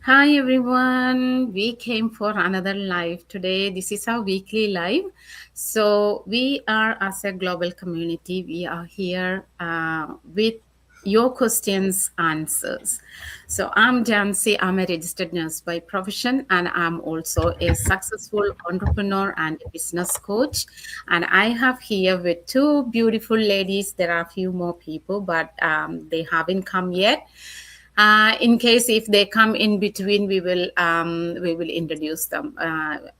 Hi everyone, we came for another live today. This is our weekly live. So, we are as a global community, we are here with your questions, answers. So, I'm Jancy, I'm a registered nurse by profession, and I'm also a successful entrepreneur and a business coach. And I have here with two beautiful ladies. There are a few more people, but they haven't come yet. In case if they come in between, we will introduce them.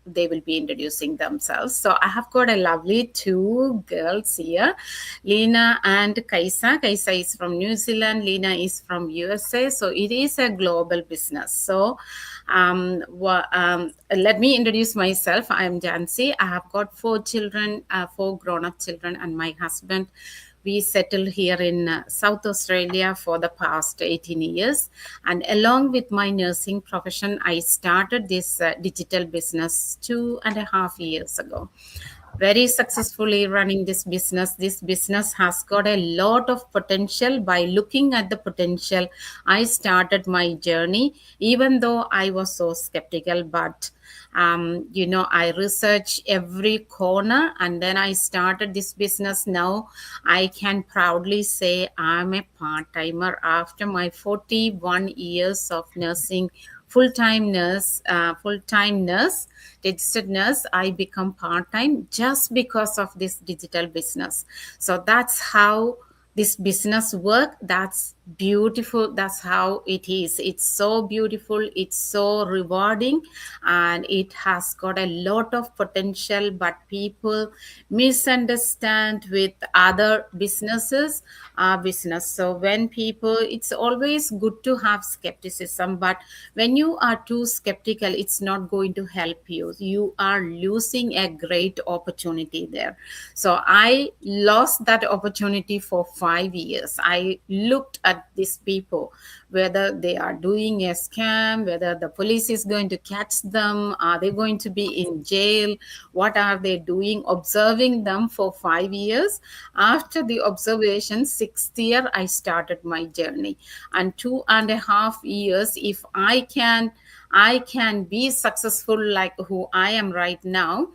They will be introducing themselves. So I have got a lovely two girls here, Lena and Kaisa. Kaisa is from New Zealand. Lena is from USA. So it is a global business. So let me introduce myself. I'm Jancy. I have got four children, four grown-up children, and my husband. We settled here in South Australia for the past 18 years. And along with my nursing profession, I started this digital business 2.5 years ago. Very successfully running this business. This business has got a lot of potential. By looking at the potential, I started my journey, even though I was so skeptical. But I researched every corner and then I started this business. Now I can proudly say I'm a part-timer after my 41 years of nursing, full-time nurse, registered nurse. I become part-time just because of this digital business. So that's how this business work. That's beautiful. That's how it is. It's so beautiful, it's so rewarding, and it has got a lot of potential. But people misunderstand with other business. So when people, it's always good to have skepticism, but when you are too skeptical, it's not going to help you. You are losing a great opportunity there. So I lost that opportunity for 5 years. I looked at these people, whether they are doing a scam, whether the police is going to catch them, are they going to be in jail, what are they doing, observing them for 5 years. After the observation, sixth year, I started my journey. And 2.5 years, if I can be successful like who I am right now,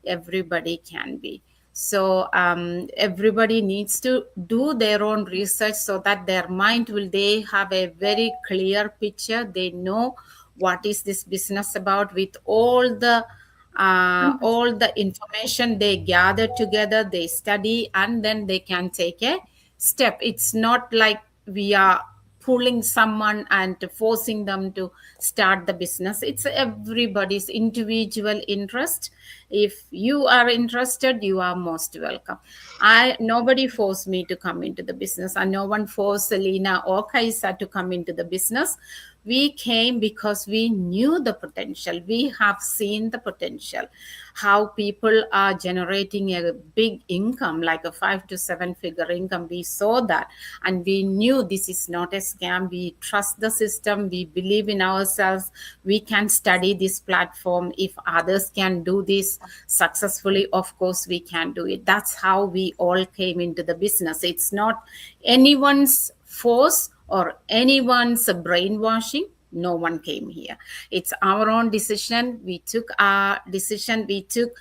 everybody can be. So everybody needs to do their own research so that their mind will, they have a very clear picture. They know what is this business about, with all the information they gather together, they study, and then they can take a step. It's not like we are pulling someone and forcing them to start the business. It's everybody's individual interest. If you are interested, you are most welcome. I Nobody forced me to come into the business, and no one forced Selena or Kaisa to come into the business. We came because we knew the potential. We have seen the potential, how people are generating a big income, like a 5 to 7 figure income. We saw that, and we knew this is not a scam. We trust the system. We believe in ourselves. We can study this platform. If others can do this successfully, of course we can do it. That's how we all came into the business. It's not anyone's force or anyone's brainwashing. No one came here. It's our own decision. We took our decision. We took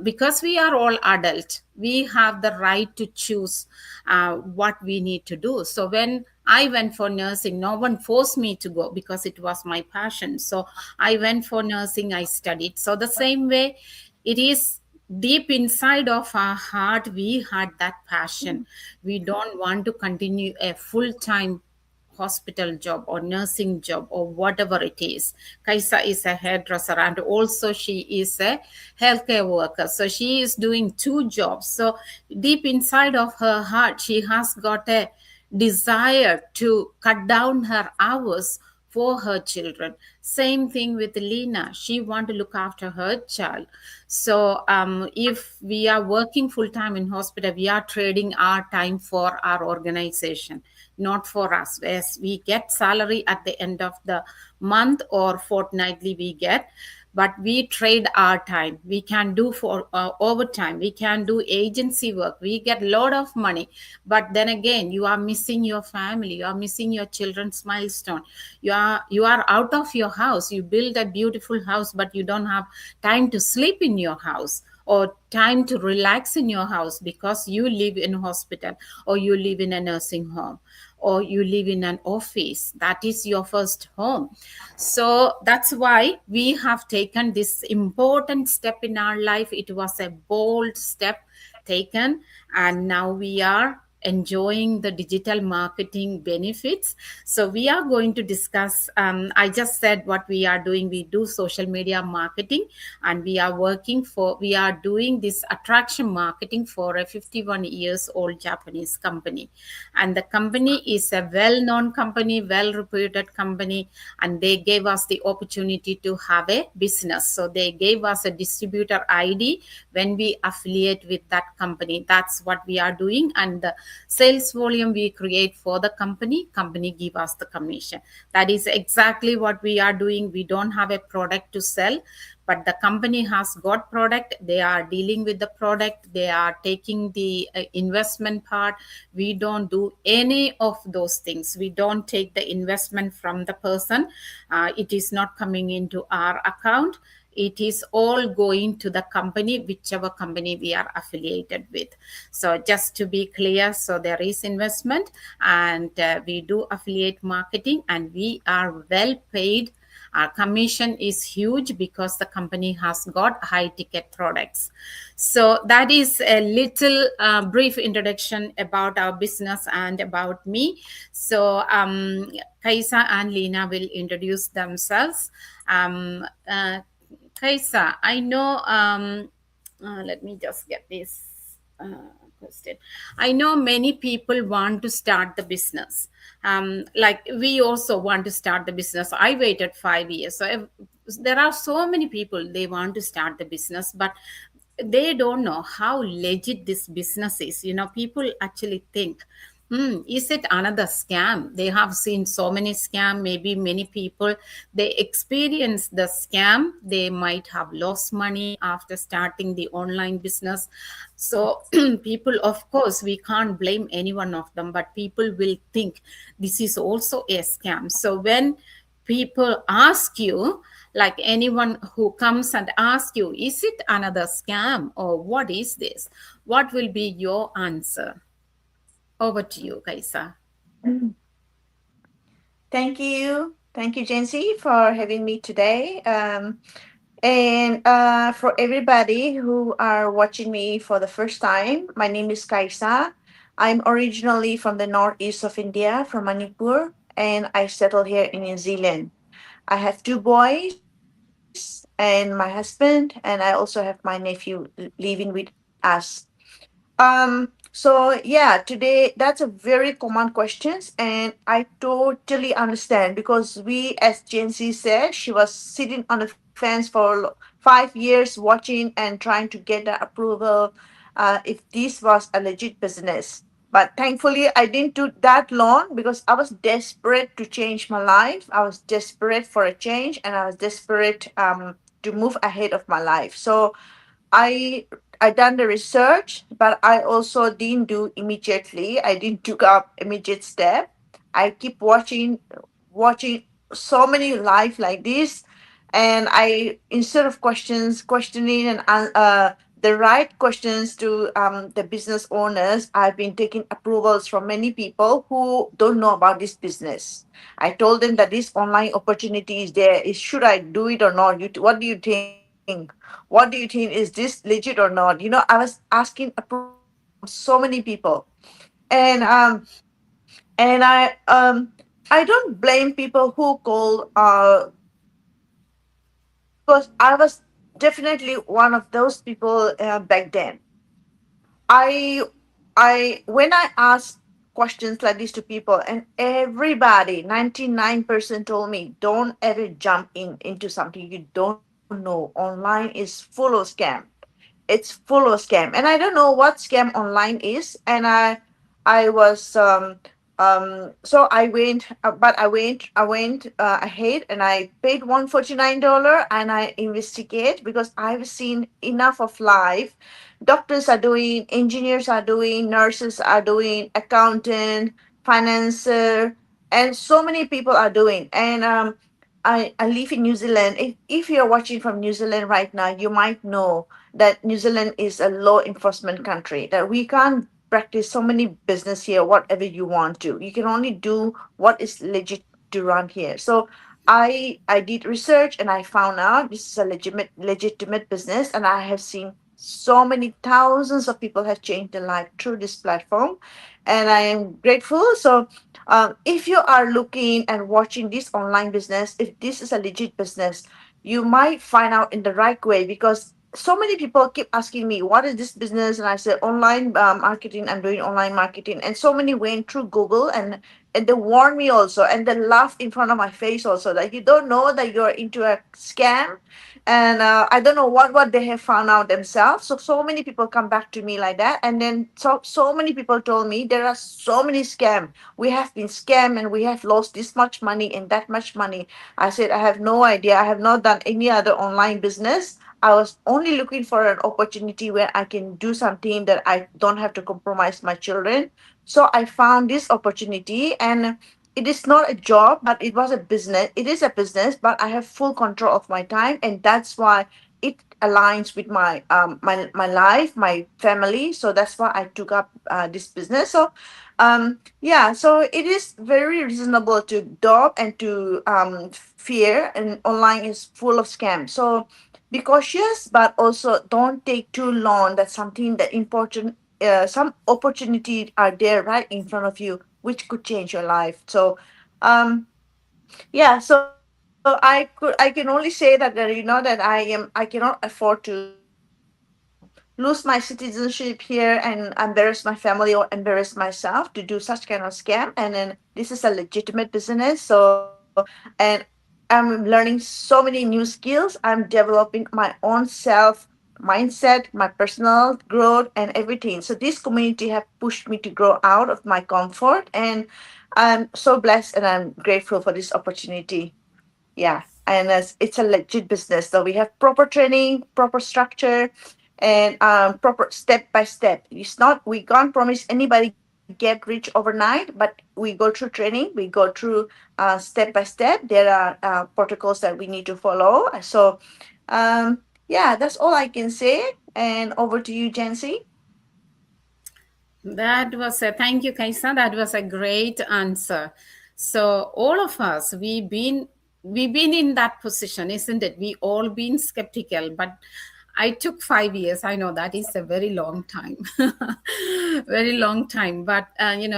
Because we are all adult, we have the right to choose what we need to do. So when I went for nursing, no one forced me to go because it was my passion. So I went for nursing, I studied. So the same way, it is deep inside of our heart, we had that passion. We don't want to continue a full-time hospital job or nursing job or whatever it is. Kaisa is a hairdresser and also she is a healthcare worker. So she is doing two jobs. So deep inside of her heart, she has got a desire to cut down her hours for her children. Same thing with Lena. She want to look after her child. So if we are working full time in hospital, we are trading our time for our organization, not for us. As we get salary at the end of the month or fortnightly, we get, but we trade our time. We can do for overtime, we can do agency work, we get a lot of money, but then again you are missing your family, you are missing your children's milestone, you are out of your house, you build a beautiful house but you don't have time to sleep in your house or time to relax in your house because you live in a hospital or you live in a nursing home or you live in an office. That is your first home. So that's why we have taken this important step in our life. It was a bold step taken, and now we are enjoying the digital marketing benefits. So we are going to discuss, I just said what we are doing. We do social media marketing, and we are doing this attraction marketing for a 51 years old Japanese company. And the company is a well known company, well reputed company, and they gave us the opportunity to have a business. So they gave us a distributor ID when we affiliate with that company. That's what we are doing. And the sales volume we create for the company give us the commission. That is exactly what we are doing. We don't have a product to sell, but the company has got product, they are dealing with the product, they are taking the investment part. We don't do any of those things. We don't take the investment from the person. It is not coming into our account. It is all going to the company, whichever company we are affiliated with. So just to be clear, so there is investment, and we do affiliate marketing, and we are well paid. Our commission is huge because the company has got high ticket products. So that is a little brief introduction about our business and about me. So Kaisa and Lena will introduce themselves. Kaisa, I know, let me just get this question. I know many people want to start the business. Like we also want to start the business. I waited 5 years. So there are so many people, they want to start the business, but they don't know how legit this business is. People actually think, is it another scam? They have seen so many scam. Maybe many people, they experience the scam. They might have lost money after starting the online business. So people, of course, we can't blame any one of them, but people will think this is also a scam. So when people ask you, like anyone who comes and asks you, is it another scam or what is this, what will be your answer? Over to you, Kaisa. Mm. Thank you. Thank you, Jency, for having me today. And for everybody who are watching me for the first time, my name is Kaisa. I'm originally from the northeast of India, from Manipur, and I settled here in New Zealand. I have two boys and my husband, and I also have my nephew living with us. So yeah, today that's a very common questions, and I totally understand because we, as Jency said, she was sitting on the fence for 5 years watching and trying to get the approval if this was a legit business. But thankfully, I didn't do that long because I was desperate to change my life. I was desperate for a change, and I was desperate to move ahead of my life. So I I done the research, but I also didn't do immediately. I didn't took up immediate step. I keep watching so many live like this, and I, instead of questioning and the right questions to the business owners, I've been taking approvals from many people who don't know about this business. I told them that this online opportunity is there. Is should I do it or not? What do you think? What do you think? Is this legit or not? I was asking approval from so many people, and I don't blame people who call because I was definitely one of those people back then. I when I asked questions like this to people, and everybody 99% told me, don't ever jump into something you don't know. no, online is full of scam. It's full of scam, and I don't know what scam online is. And I was so I went, but I went ahead and I paid $149, and I investigate because I've seen enough of life. Doctors are doing, engineers are doing, nurses are doing, accountant, financer, and so many people are doing. And I live in New Zealand. If you're watching from New Zealand right now, you might know that New Zealand is a law enforcement country, that we can't practice so many business here, whatever you want to. You can only do what is legit to run here. So I did research and I found out this is a legitimate business, and I have seen so many thousands of people have changed their life through this platform, and I am grateful. So if you are looking and watching this online business, if this is a legit business, you might find out in the right way, because so many people keep asking me, what is this business? And I said, online marketing. I'm doing online marketing. And so many went through Google, and they warned me also, and they laughed in front of my face also, that you don't know that you're into a scam. And I don't know what they have found out themselves. So many people come back to me like that, and then so many people told me there are so many scam. We have been scammed and we have lost this much money and that much money. I said, I have no idea. I have not done any other online business. I was only looking for an opportunity where I can do something that I don't have to compromise my children. So I found this opportunity, and it is not a job, but it was a business. It is a business, but I have full control of my time, and that's why it aligns with my life, my family. So that's why I took up this business. So yeah, so it is very reasonable to adopt and to fear, and online is full of scams. So be cautious, but also don't take too long. That's something that important. Some opportunity are there right in front of you, which could change your life. So um yeah, so I can only say that, that I cannot afford to lose my citizenship here and embarrass my family or embarrass myself to do such kind of scam. And then this is a legitimate business. So, and I'm learning so many new skills. I'm developing my own self mindset, my personal growth and everything. So this community have pushed me to grow out of my comfort, and I'm so blessed and I'm grateful for this opportunity. Yeah, and it's a legit business. So we have proper training, proper structure, and proper step by step. It's not, we can't promise anybody get rich overnight, but we go through training. We go through step by step. There are protocols that we need to follow. So yeah, that's all I can say. And over to you, Jancy. That was a thank you, Kaisa. That was a great answer. So all of us, we've been in that position, isn't it? We all been skeptical, but I took 5 years. I know that is a very long time, very long time. But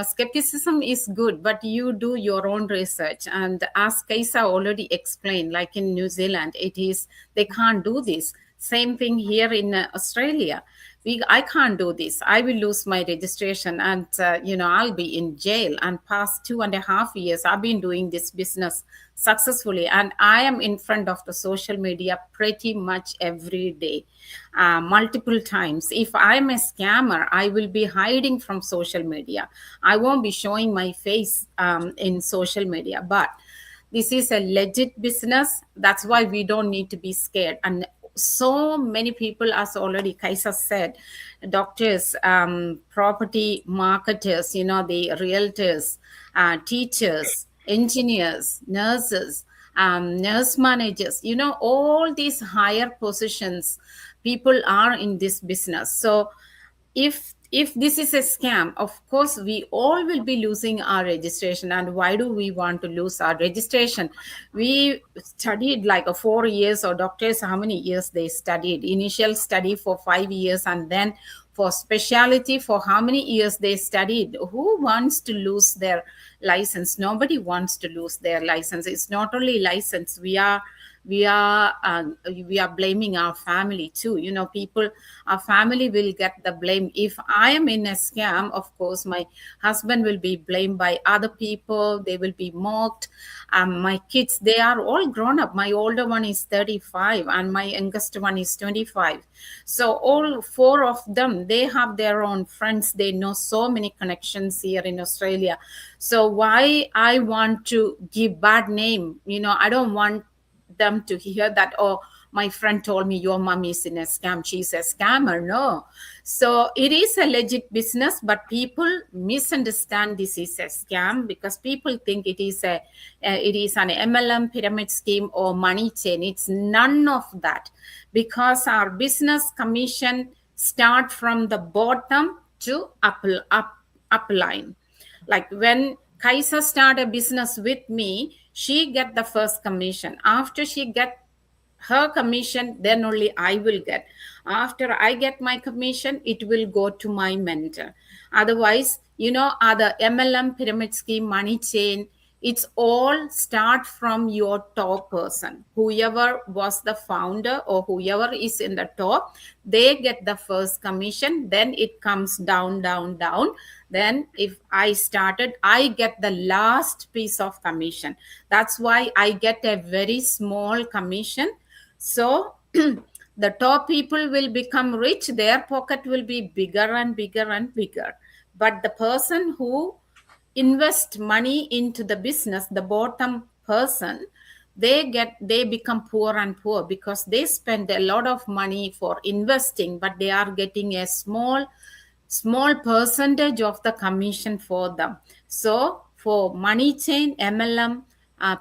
skepticism is good, but you do your own research. And as Kaisa already explained, like in New Zealand, it is they can't do this. Same thing here in Australia. I can't do this. I will lose my registration, and I'll be in jail. And past 2.5 years I've been doing this business successfully, and I am in front of the social media pretty much every day, multiple times. If I'm a scammer, I will be hiding from social media. I won't be showing my face in social media. But this is a legit business. That's why we don't need to be scared. And so many people, as already Kaisa said, doctors, property marketers, the realtors, teachers, engineers, nurses, nurse managers, all these higher positions, people are in this business. So if this is a scam, of course we all will be losing our registration. And why do we want to lose our registration? We studied like a 4 years, or doctors, how many years they studied? Initial study for 5 years, and then for specialty for how many years they studied. Who wants to lose their license? Nobody wants to lose their license. It's not only license, we are blaming our family too. People, our family will get the blame. If I am in a scam, of course my husband will be blamed by other people. They will be mocked. My kids, they are all grown up. My older one is 35 and my youngest one is 25. So all four of them, they have their own friends. They know so many connections here in Australia. So why I want to give bad name? I don't want them to hear that, oh, my friend told me your mom is in a scam, she's a scammer. No. So it is a legit business, but people misunderstand this is a scam because people think it is an MLM pyramid scheme or money chain. It's none of that, because our business commission start from the bottom to up line. Like when Kaisa start a business with me, she get the first commission. After she get her commission, then only I will get. After I get my commission, it will go to my mentor. Otherwise, other MLM pyramid scheme, money chain, it's all start from your top person. Whoever was the founder or whoever is in the top, they get the first commission. Then it comes down, down, down. Then if I started, I get the last piece of commission. That's why I get a very small commission. So the top people will become rich, their pocket will be bigger and bigger and bigger. But the person who invest money into the business, the bottom person, they become poor and poor because they spend a lot of money for investing, but they are getting a small percentage of the commission for them. So for money chain, MLM,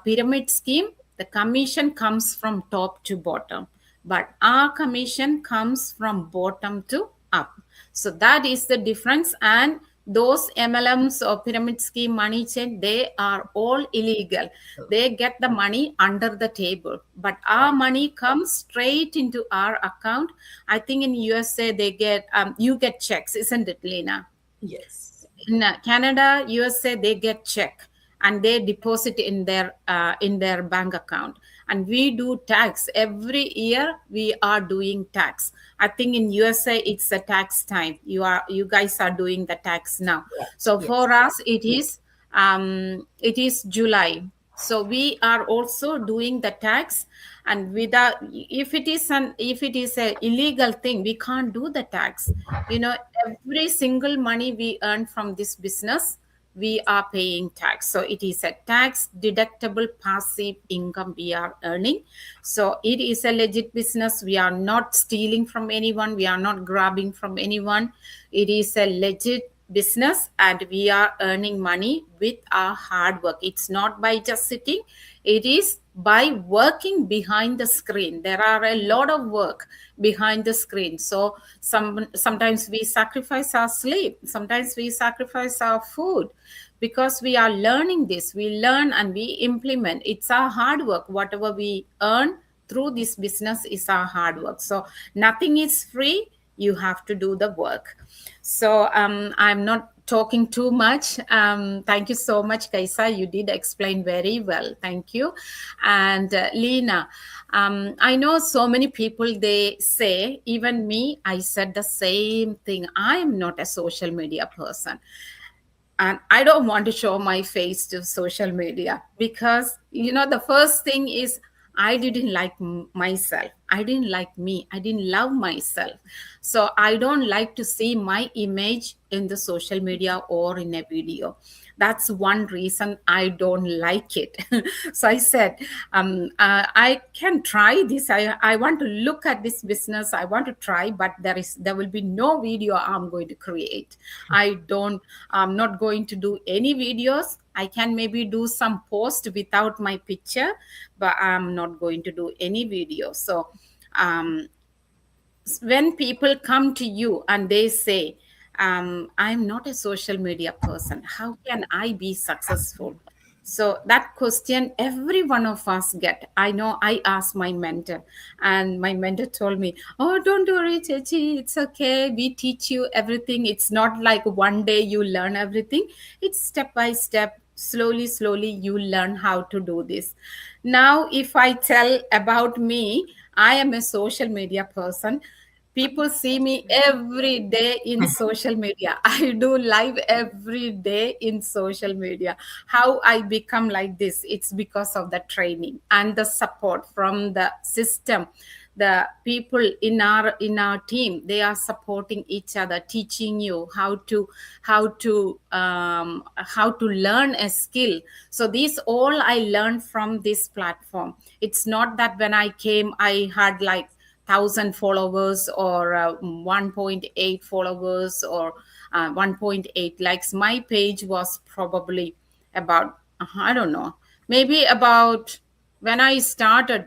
pyramid scheme, the commission comes from top to bottom, but our commission comes from bottom to up. So that is the difference. And those MLMs or pyramid scheme, money chain, they are all illegal. They get the money under the table, but our money comes straight into our account. I think in USA they get you get checks, isn't it, Lena? Yes. In Canada, USA, they get check and they deposit in their bank account. And we do tax every year. We are doing tax. I think in USA it's a tax time. You guys are doing the tax now. So Yes. for us it is July. So we are also doing the tax. And without, if it is a illegal thing, we can't do the tax. Every single money we earn from this business, we are paying tax. So it is a tax deductible passive income we are earning. So it is a legit business. We are not stealing from anyone, we are not grabbing from anyone. It is a legit business and we are earning money with our hard work. It's not by just sitting, it is by working behind the screen. There are a lot of work behind the screen. So sometimes we sacrifice our sleep, sometimes we sacrifice our food, because we are learning this. We learn and we implement. It's our hard work. Whatever we earn through this business is our hard work. So nothing is free, you have to do the work. So I'm not talking too much. Thank you so much, Kaisa. You did explain very well. Thank you. And Lena, I know so many people, they say, even me, I said the same thing. I am not a social media person. And I don't want to show my face to social media because, the first thing is I didn't like myself. I didn't like me. I didn't love myself. So I don't like to see my image in the social media or in a video. That's one reason I don't like it. So I said, I can try this. I want to look at this business. I want to try, but there will be no video I'm going to create. I'm not going to do any videos. I can maybe do some post without my picture, but I'm not going to do any video. So when people come to you and they say, I'm not a social media person, how can I be successful? So that question every one of us get. I know I asked my mentor, and my mentor told me, oh, don't worry, Chechi, it's okay, we teach you everything. It's not like one day you learn everything, it's step by step, slowly, slowly, you learn how to do this. Now, if I tell about me, I am a social media person. People see me every day in social media. I do live every day in social media. How I become like this, it's because of the training and the support from the system. The people in our team, they are supporting each other, teaching you how to learn a skill. So these all I learned from this platform. It's not that when I came I had like 1,000 followers or 1.8 followers or 1.8 likes. My page was probably about, I don't know, maybe about, when I started,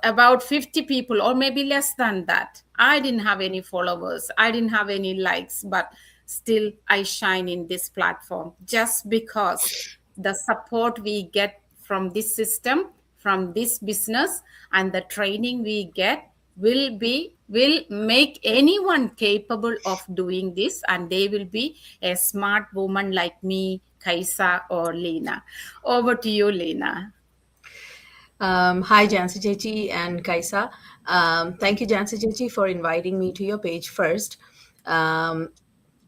about 50 people or maybe less than that. I didn't have any followers, I didn't have any likes, but still I shine in this platform just because the support we get from this system, from this business, and the training we get will make anyone capable of doing this, and they will be a smart woman like me, Kaisa or Lena. Over to you, Lena. Hi, Jansi Chechi and Kaisa. Thank you, Jansi Chechi, for inviting me to your page first. Um,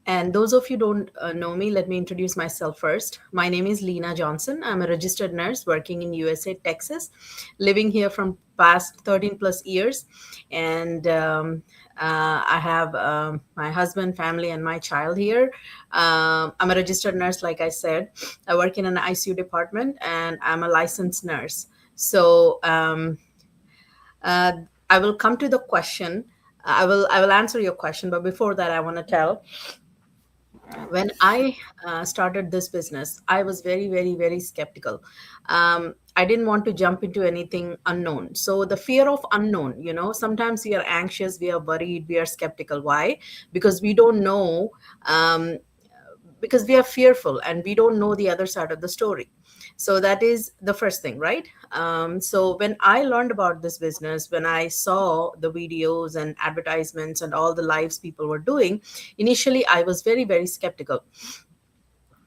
and those of you don't know me, let me introduce myself first. My name is Lena Johnson. I'm a registered nurse working in USA, Texas, living here from past 13 plus years. And I have my husband, family, and my child here. I'm a registered nurse, like I said. I work in an ICU department, and I'm a licensed nurse. So uh, I will come to the question. I will answer your question, but before that, I want to tell, when I started this business, I was very, very, very skeptical. I didn't want to jump into anything unknown. So the fear of unknown, sometimes we are anxious, we are worried, we are skeptical. Why? Because we don't know. Because we are fearful and we don't know the other side of the story. So that is the first thing, right? So when I learned about this business, when I saw the videos and advertisements and all the lives people were doing, initially I was very, very skeptical.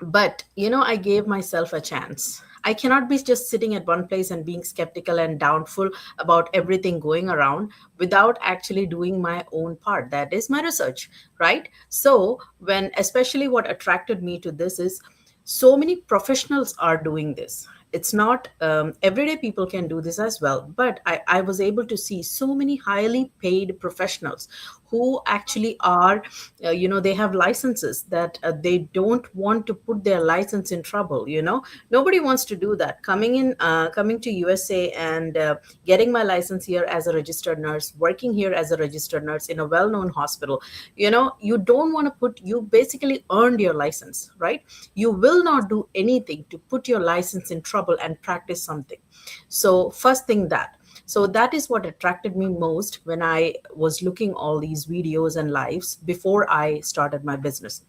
But I gave myself a chance. I cannot be just sitting at one place and being skeptical and doubtful about everything going around without actually doing my own part. That is my research, right? So when, especially what attracted me to this is, so many professionals are doing this. It's not everyday people can do this as well, but I was able to see so many highly paid professionals who actually are, they have licenses that they don't want to put their license in trouble. Nobody wants to do that. Coming to USA and getting my license here as a registered nurse, working here as a registered nurse in a well-known hospital, you don't want to put, you basically earned your license, right? You will not do anything to put your license in trouble and practice something. So first thing, that is what attracted me most when I was looking all these videos and lives before I started my business.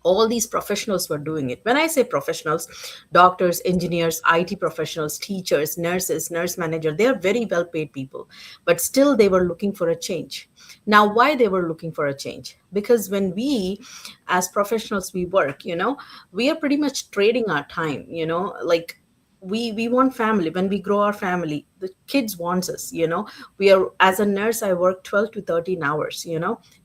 All these professionals were doing it. When I say professionals, doctors, engineers, IT professionals, teachers, nurses, nurse manager, they are very well paid people, but still they were looking for a change. Now, why they were looking for a change? Because when we as professionals, we work, we are pretty much trading our time, like we want family. When we grow our family, the kids wants us, we are, as a nurse, I work 12 to 13 hours,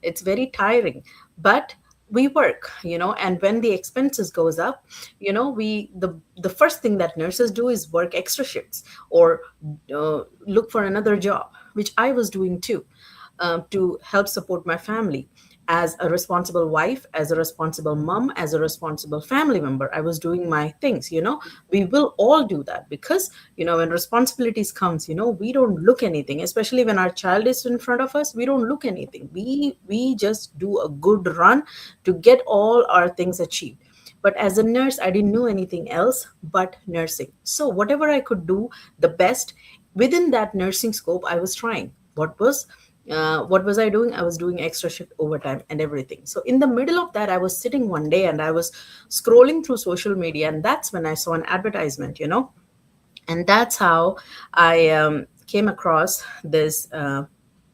it's very tiring, but we work, and when the expenses goes up, the first thing that nurses do is work extra shifts or look for another job, which I was doing too, to help support my family. As a responsible wife, as a responsible mom, as a responsible family member, I was doing my things. We will all do that because, when responsibilities comes, we don't look anything, especially when our child is in front of us. We don't look anything. We just do a good run to get all our things achieved. But as a nurse, I didn't know anything else but nursing. So whatever I could do the best within that nursing scope, I was trying. What was I doing? I was doing extra shift overtime and everything. So in the middle of that, I was sitting one day and I was scrolling through social media, and that's when I saw an advertisement, and that's how I came across this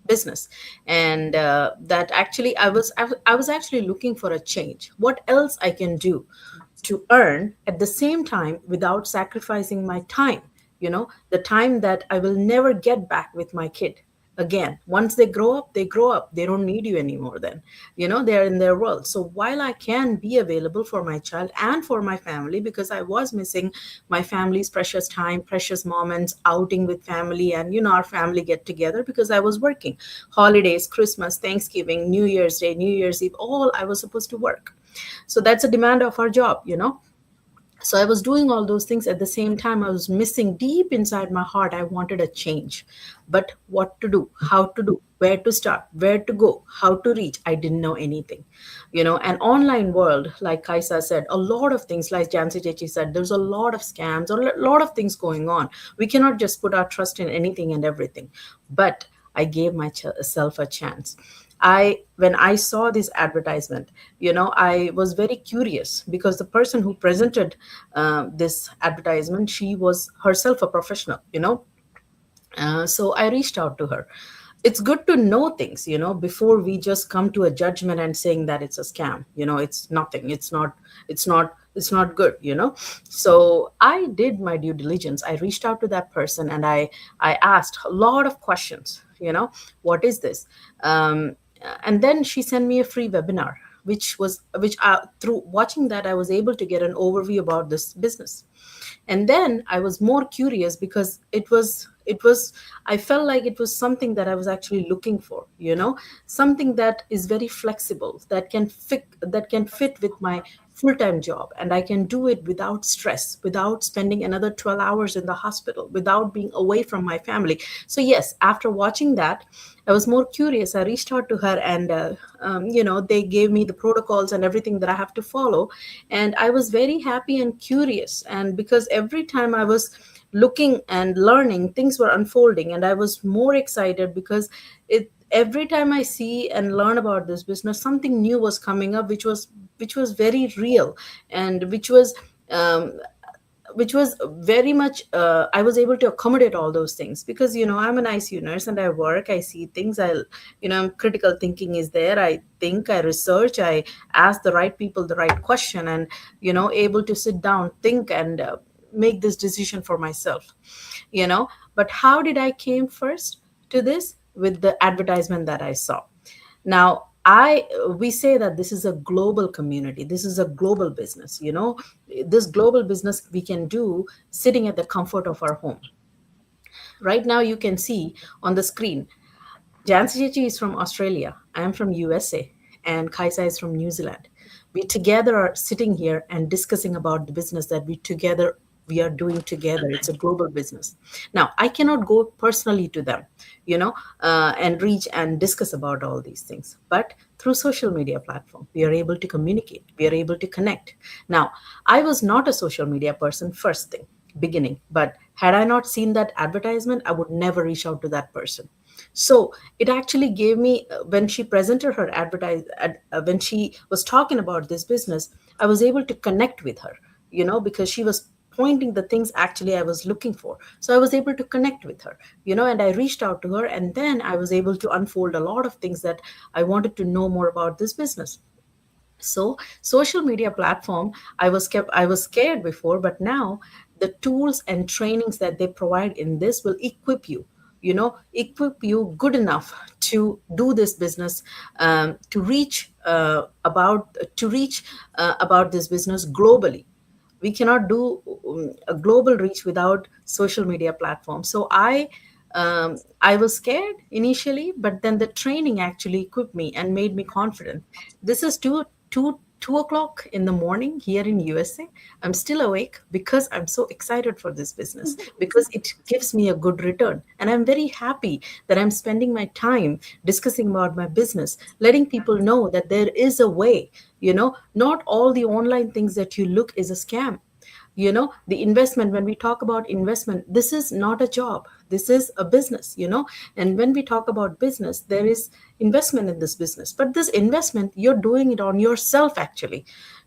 business. And that actually I was actually looking for a change. What else I can do to earn at the same time without sacrificing my time, the time that I will never get back with my kid again. Once they grow up, they grow up. They don't need you anymore then. They're in their world. So while I can be available for my child and for my family, because I was missing my family's precious time, precious moments, outing with family, and our family get together, because I was working. Holidays, Christmas, Thanksgiving, New Year's Day, New Year's Eve, all I was supposed to work. So that's a demand of our job. So I was doing all those things. At the same time, I was missing deep inside my heart. I wanted a change. But what to do, how to do, where to start, where to go, how to reach, I didn't know anything. An online world, like Kaisa said, a lot of things, like Jansi Chechi said, there's a lot of scams, a lot of things going on. We cannot just put our trust in anything and everything. But I gave myself a chance. When I saw this advertisement, I was very curious, because the person who presented this advertisement, she was herself a professional. So I reached out to her. It's good to know things, before we just come to a judgment and saying that it's a scam. It's nothing. It's not good. So I did my due diligence. I reached out to that person, and I asked a lot of questions. What is this? And then she sent me a free webinar, which through watching that, I was able to get an overview about this business. And then I was more curious, because it was I felt like it was something that I was actually looking for, something that is very flexible, that can fit with my full-time job, and I can do it without stress, without spending another 12 hours in the hospital, without being away from my family. So yes, after watching that, I was more curious. I reached out to her, and they gave me the protocols and everything that I have to follow. And I was very happy and curious. And because every time I was looking and learning, things were unfolding, and I was more excited, because every time I see and learn about this business, something new was coming up, which was very real, and which was very much, I was able to accommodate all those things, because I'm an ICU nurse, and I work, I see things, critical thinking is there. I think, I research, I ask the right people the right question, and able to sit down, think, and make this decision for myself. But how did I came first to this? With the advertisement that I saw. Now, we say that this is a global community, this is a global business. This global business we can do sitting at the comfort of our home. Right now, you can see on the screen, Jansi Chechi is from Australia, I am from USA, and Kaisa is from New Zealand. We together are sitting here and discussing about the business that we are doing together. It's a global business. Now, I cannot go personally to them, and reach and discuss about all these things. But through social media platform, we are able to communicate. We are able to connect. Now, I was not a social media person first thing, beginning. But had I not seen that advertisement, I would never reach out to that person. So it actually gave me, when she presented her when she was talking about this business, I was able to connect with her, because she was pointing the things actually I was looking for. So I was able to connect with her, and I reached out to her, and then I was able to unfold a lot of things that I wanted to know more about this business. So social media platform, I was scared before, but now the tools and trainings that they provide in this will equip you good enough to do this business, to reach about this business globally. We cannot do a global reach without social media platforms. So I was scared initially, but then the training actually equipped me and made me confident. This is 2 o'clock in the morning here in USA. I'm still awake because I'm so excited for this business, because it gives me a good return. And I'm very happy that I'm spending my time discussing about my business, letting people know that there is a way. Not all the online things that you look is a scam. The investment, when we talk about investment, this is not a job, this is a business. And when we talk about business, there is investment in this business, but this investment, you're doing it on yourself, actually,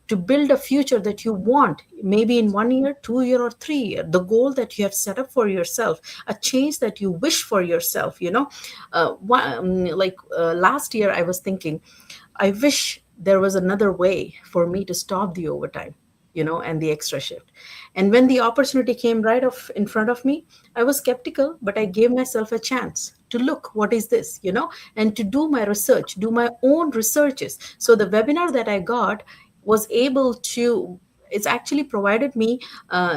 to build a future that you want, maybe in 1 year, 2 year, or 3 year, the goal that you have set up for yourself, a change that you wish for yourself. Last year I was thinking, I wish there was another way for me to stop the overtime. and the extra shift. And when the opportunity came right off in front of me, I was skeptical, but I gave myself a chance to look what is this, and to do my research, do my own researches. So the webinar that I got was able to, it's actually provided me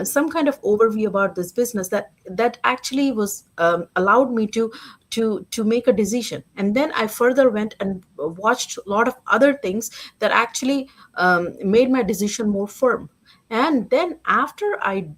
some kind of overview about this business that actually was allowed me to make a decision. And then I further went and watched a lot of other things that actually made my decision more firm. And then after I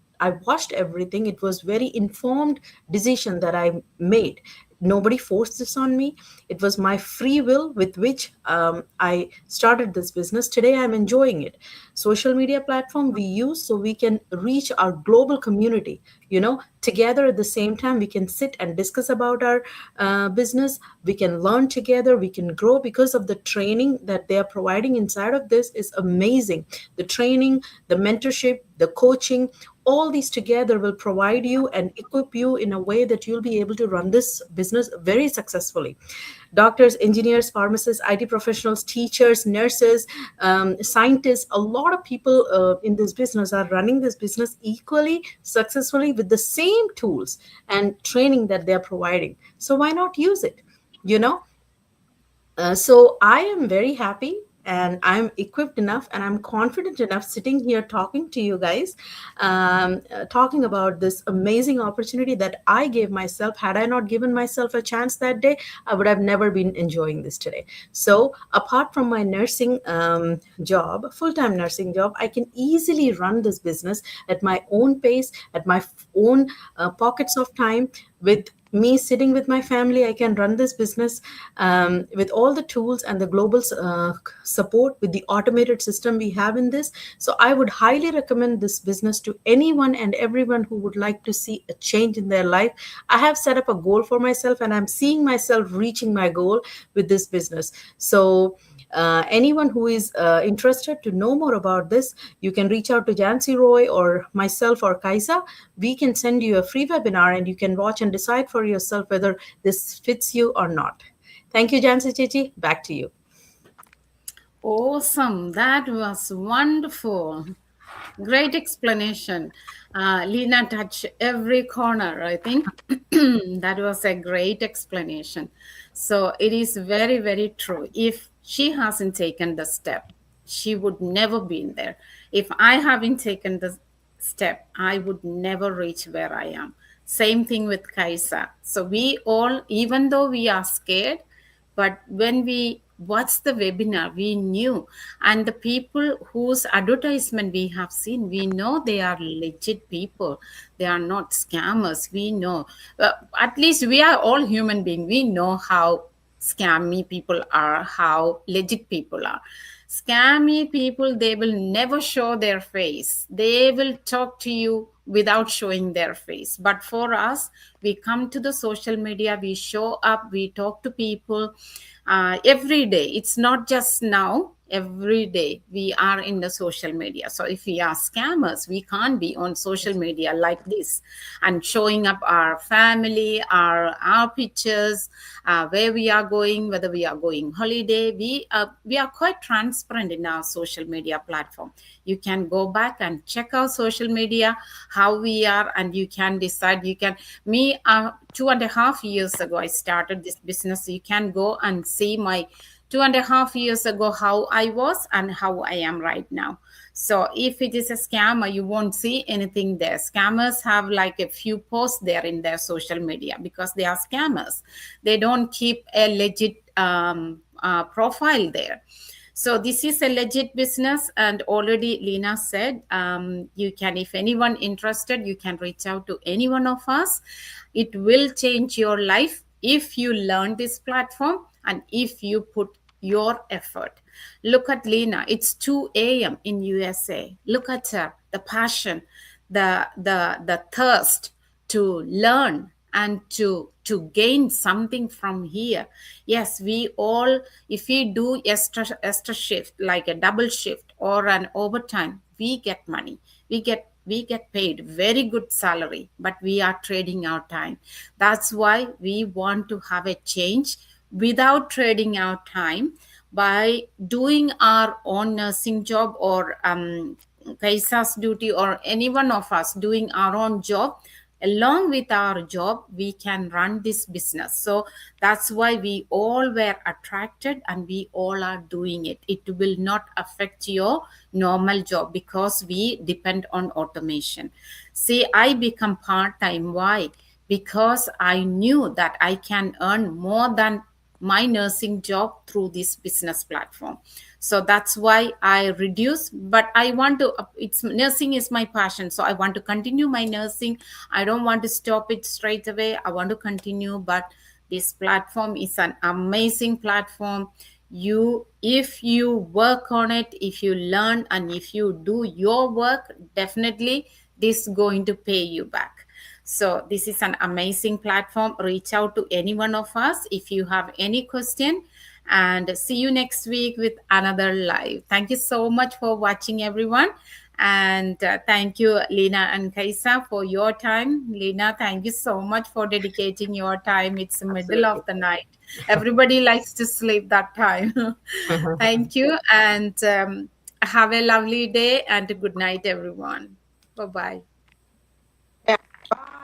watched everything, it was very informed decision that I made. Nobody forced this on me. It was my free will with which I started this business. Today I'm enjoying it. Social media platform we use so we can reach our global community, together. At the same time, we can sit and discuss about our business. We can learn together, we can grow, because of the training that they are providing inside of this is amazing. The training, the mentorship, the coaching, all these together will provide you and equip you in a way that you'll be able to run this business very successfully. Doctors, engineers, pharmacists, IT professionals, teachers, nurses, scientists, a lot of people in this business are running this business equally successfully with the same tools and training that they're providing. So why not use it? you know so I am very happy, and I'm equipped enough, and I'm confident enough sitting here talking to you guys, talking about this amazing opportunity that I gave myself. Had I not given myself a chance that day, I would have never been enjoying this today. So apart from my nursing job, full-time nursing job, I can easily run this business at my own pace, at my own pockets of time. With me sitting with my family, I can run this business with all the tools and the global support, with the automated system we have in this. So I would highly recommend this business to anyone and everyone who would like to see a change in their life. I have set up a goal for myself, and I'm seeing myself reaching my goal with this business. So anyone who is interested to know more about this, you can reach out to Jancy Roy or myself or Kaisa. We can send you a free webinar, and you can watch and decide for yourself whether this fits you or not. Thank you, Jancy Chichi. Back to you. Awesome. That was wonderful. Great explanation. Lena touched every corner, I think. That was a great explanation. So it is very, very true. If she hasn't taken the step, she would never been there. If I haven't taken the step, I would never reach where I am. Same thing with Kaisa. So we all, even though we are scared, but when we watched the webinar, we knew. And the people whose advertisement we have seen, we know they are legit people. They are not scammers. We know. At least we are all human beings. We know how scammy people are, how legit people are. Scammy people, they will never show their face. They will talk to you without showing their face. But for us, we come to the social media, we show up, we talk to people every day. It's not just now. Every day we are in the social media. So if we are scammers, we can't be on social media like this and showing up our family, our pictures, where we are going, whether we are going holiday. We are quite transparent in our social media platform. You can go back and check our social media, how we are, and you can decide. You can, me, 2.5 years ago, I started this business. You can go and see my 2.5 years ago how I was and how I am right now. So if it is a scammer, you won't see anything there. Scammers have like a few posts there in their social media because they are scammers. They don't keep a legit profile there. So this is a legit business, and already Lena said, you can, if anyone interested, you can reach out to any one of us. It will change your life if you learn this platform and if you put your effort. Look at Lena. It's 2 a.m. in USA. Look at her, the passion, the thirst to learn and to gain something from here. Yes, we all, if we do extra shift, like a double shift or an overtime, we get money. We get paid very good salary, but we are trading our time. That's why we want to have a change without trading our time, by doing our own nursing job or Kaisa's duty or any one of us doing our own job, along with our job we can run this business. So that's why we all were attracted and we all are doing it. It will not affect your normal job because we depend on automation. See, I become part time. Why? Because I knew that I can earn more than my nursing job through this business platform. So that's why I reduce, but I want to, it's nursing is my passion, so I want to continue my nursing. I don't want to stop it straight away. I want to continue, but this platform is an amazing platform. You, if you work on it, if you learn and if you do your work, definitely this is going to pay you back. So this is an amazing platform. Reach out to any one of us if you have any question, and see you next week with another live. Thank you so much for watching, everyone. And thank you, Lena and Kaisa, for your time. Lena, thank you so much for dedicating your time. It's the middle of Absolutely. the night. Everybody likes to sleep that time. Thank you. And have a lovely day and a good night, everyone. Bye bye. Yeah. Bye.